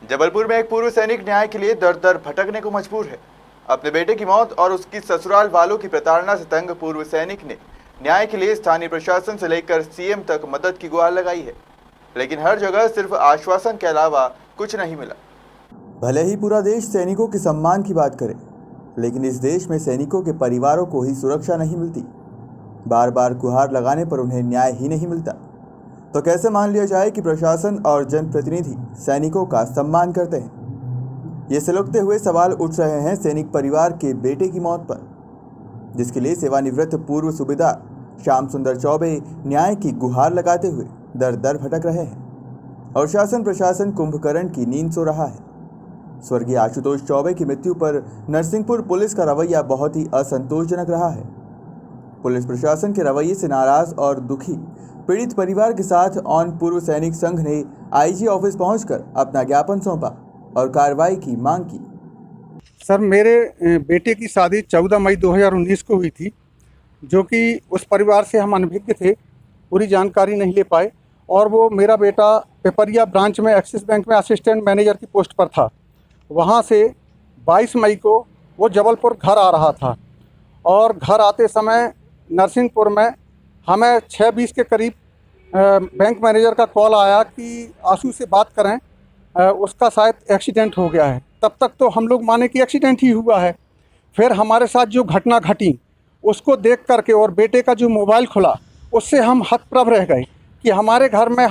जबलपुर में एक पूर्व सैनिक न्याय के लिए दर दर भटकने को मजबूर है। अपने बेटे की मौत और उसकी ससुराल वालों की प्रताड़ना से तंग पूर्व सैनिक ने न्याय के लिए स्थानीय प्रशासन से लेकर सीएम तक मदद की गुहार लगाई है, लेकिन हर जगह सिर्फ आश्वासन के अलावा कुछ नहीं मिला। भले ही पूरा देश सैनिकों के सम्मान की बात करे, लेकिन इस देश में सैनिकों के परिवारों को ही सुरक्षा नहीं मिलती। बार बार गुहार लगाने पर उन्हें न्याय ही नहीं मिलता, तो कैसे मान लिया जाए कि प्रशासन और जनप्रतिनिधि सैनिकों का सम्मान करते हैं। ये सुलगते हुए सवाल उठ रहे हैं सैनिक परिवार के बेटे की मौत पर, जिसके लिए सेवानिवृत्त पूर्व सूबेदार श्याम सुंदर चौबे न्याय की गुहार लगाते हुए दर दर भटक रहे हैं और शासन प्रशासन कुंभकर्ण की नींद सो रहा है। स्वर्गीय आशुतोष चौबे की मृत्यु पर नरसिंहपुर पुलिस का रवैया बहुत ही असंतोषजनक रहा है। पुलिस प्रशासन के रवैये से नाराज और दुखी पीड़ित परिवार के साथ ऑन पूर्व सैनिक संघ ने आईजी ऑफिस पहुंचकर अपना ज्ञापन सौंपा और कार्रवाई की मांग की। सर, मेरे बेटे की शादी 14 मई 2019 को हुई थी, जो कि उस परिवार से हम अनभिज्ञ थे, पूरी जानकारी नहीं ले पाए। और वो मेरा बेटा पेपरिया ब्रांच में एक्सिस बैंक में असिस्टेंट मैनेजर की पोस्ट पर था। वहाँ से 22 मई को वो जबलपुर घर आ रहा था और घर आते समय नरसिंहपुर में हमें 6:20 के करीब बैंक मैनेजर का कॉल आया कि आशु से बात करें, उसका शायद एक्सीडेंट हो गया है। तब तक तो हम लोग माने कि एक्सीडेंट ही हुआ है। फिर हमारे साथ जो घटना घटी उसको देख करके और बेटे का जो मोबाइल खुला, उससे हम हतप्रभ रह गए कि हमारे घर में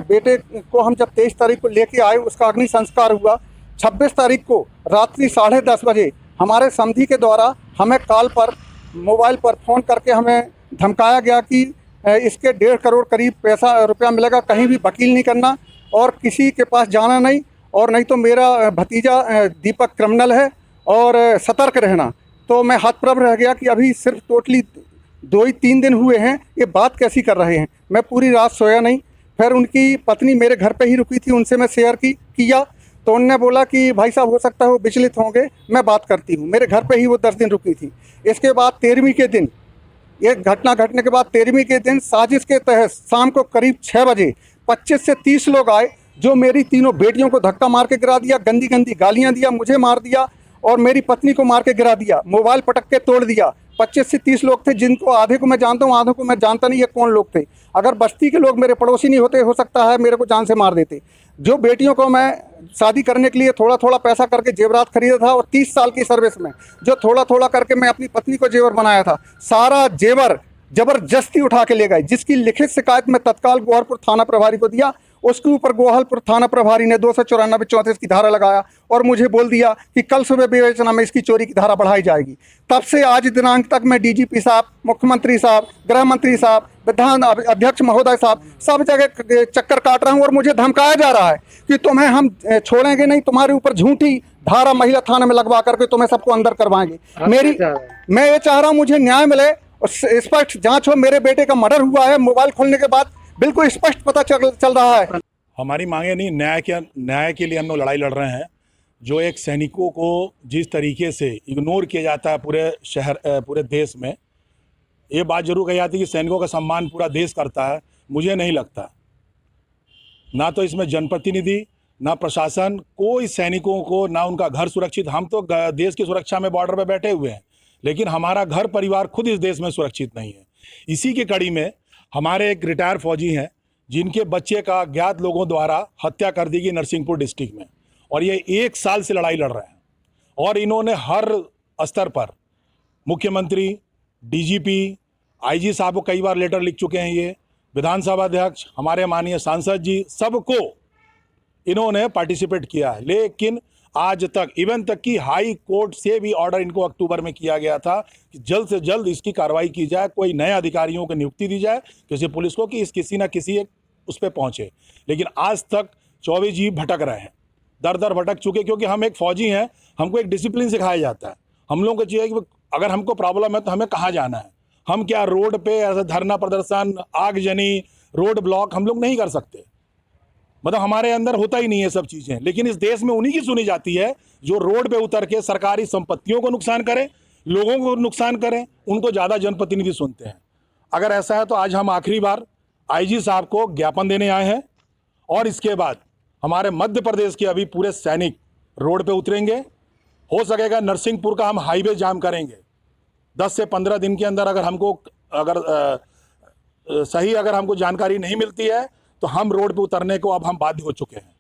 बेटे को हम जब 23 तारीख को लेके आए, उसका अग्नि संस्कार हुआ। 26 तारीख को रात्रि 10:30 बजे हमारे समधी के द्वारा हमें कॉल पर मोबाइल पर फ़ोन करके हमें धमकाया गया कि इसके 1.5 करोड़ करीब रुपया मिलेगा, कहीं भी वकील नहीं करना और किसी के पास जाना नहीं, और नहीं तो मेरा भतीजा दीपक क्रिमिनल है और सतर्क रहना। तो मैं हतप्रभ रह गया कि अभी सिर्फ टोटली 2 ही 3 दिन हुए हैं, ये बात कैसी कर रहे हैं। मैं पूरी रात सोया नहीं। फिर उनकी पत्नी मेरे घर पे ही रुकी थी, उनसे मैं शेयर किया तो उनने बोला कि भाई साहब हो सकता है वो विचलित होंगे, मैं बात करती हूँ। मेरे घर पे ही वो 10 दिन रुकी थी। इसके बाद 13वीं के दिन, ये घटना घटने के बाद 13वीं के दिन साजिश के तहत शाम को करीब 6 बजे 25 से 30 लोग आए, जो मेरी तीनों बेटियों को धक्का मार के गिरा दिया, गंदी गंदी गालियाँ दिया, मुझे मार दिया और मेरी पत्नी को मार के गिरा दिया, मोबाइल पटक के तोड़ दिया। 25 से 30 लोग थे, जिनको आधे को मैं जानता हूँ, आधे को मैं जानता नहीं ये कौन लोग थे। अगर बस्ती के लोग मेरे पड़ोसी नहीं होते, हो सकता है मेरे को जान से मार देते। जो बेटियों को मैं शादी करने के लिए थोड़ा थोड़ा पैसा करके जेवरात खरीदा था, और 30 साल की सर्विस में जो थोड़ा थोड़ा करके मैं अपनी पत्नी को जेवर बनाया था, सारा जेवर जबरदस्ती उठा के ले गए, जिसकी लिखित शिकायत मैं तत्काल गोहलपुर थाना प्रभारी को दिया। उसके ऊपर गोहलपुर थाना प्रभारी ने 294-34 की धारा लगाया और मुझे बोल दिया कि कल सुबह विवेचना में इसकी चोरी की धारा बढ़ाई जाएगी। तब से आज दिनांक तक मैं डीजीपी साहब, मुख्यमंत्री साहब, गृह मंत्री साहब, विधान अध्यक्ष महोदय साहब, सब जगह चक्कर काट रहा हूँ और मुझे धमकाया जा रहा है कि तुम्हें हम छोड़ेंगे नहीं, तुम्हारे ऊपर झूठी धारा महिला थाना में लगवा करके तुम्हें सबको अंदर करवाएंगे। मैं ये चाह रहा हूँ मुझे न्याय मिले और स्पष्ट जांच हो। मेरे बेटे का मर्डर हुआ है, मोबाइल खोलने के बाद बिल्कुल स्पष्ट पता चल रहा है। हमारी मांगे नहीं, न्याय के लिए हम लोग लड़ाई लड़ रहे हैं। जो एक सैनिकों को जिस तरीके से इग्नोर किया जाता है पूरे देश में, ये बात जरूर कही जाती है कि सैनिकों का सम्मान पूरा देश करता है। मुझे नहीं लगता, ना तो इसमें जनप्रतिनिधि, ना प्रशासन, कोई सैनिकों को, ना उनका घर सुरक्षित। हम तो देश की सुरक्षा में बॉर्डर पर बैठे हुए हैं, लेकिन हमारा घर परिवार खुद इस देश में सुरक्षित नहीं है। इसी की कड़ी में हमारे एक रिटायर्ड फौजी हैं, जिनके बच्चे का अज्ञात लोगों द्वारा हत्या कर दी गई नरसिंहपुर डिस्ट्रिक्ट में, और ये 1 साल से लड़ाई लड़ रहे हैं। और इन्होंने हर स्तर पर मुख्यमंत्री, डीजीपी, आईजी साहब को कई बार लेटर लिख चुके हैं। ये विधानसभा अध्यक्ष, हमारे माननीय सांसद जी, सबको इन्होंने पार्टिसिपेट किया है, लेकिन आज तक, इवन तक कि हाई कोर्ट से भी ऑर्डर इनको अक्टूबर में किया गया था कि जल्द से जल्द इसकी कार्रवाई की जाए, कोई नए अधिकारियों को नियुक्ति दी जाए किसी पुलिस को कि किसी ना किसी एक उस पर पहुंचे। लेकिन आज तक चौबे जी भटक रहे हैं, दर दर भटक चुके, क्योंकि हम एक फौजी हैं, हमको एक डिसिप्लिन सिखाया जाता है। हम लोगों को चाहिए कि अगर हमको प्रॉब्लम है तो हमें कहाँ जाना है। हम क्या रोड पे ऐसा धरना प्रदर्शन, आगजनी, रोड ब्लॉक हम लोग नहीं कर सकते। मतलब हमारे अंदर होता ही नहीं है सब चीज़ें। लेकिन इस देश में उन्हीं की सुनी जाती है जो रोड पे उतर के सरकारी संपत्तियों को नुकसान करें, लोगों को नुकसान करें, उनको ज़्यादा जनप्रतिनिधि सुनते हैं। अगर ऐसा है तो आज हम आखिरी बार आईजी साहब को ज्ञापन देने आए हैं, और इसके बाद हमारे मध्य प्रदेश के अभी पूरे सैनिक रोड पे उतरेंगे। हो सकेगा नरसिंहपुर का हम हाईवे जाम करेंगे। 10 से 15 दिन के अंदर अगर हमको जानकारी नहीं मिलती है तो हम रोड पे उतरने को अब हम बाध्य हो चुके हैं।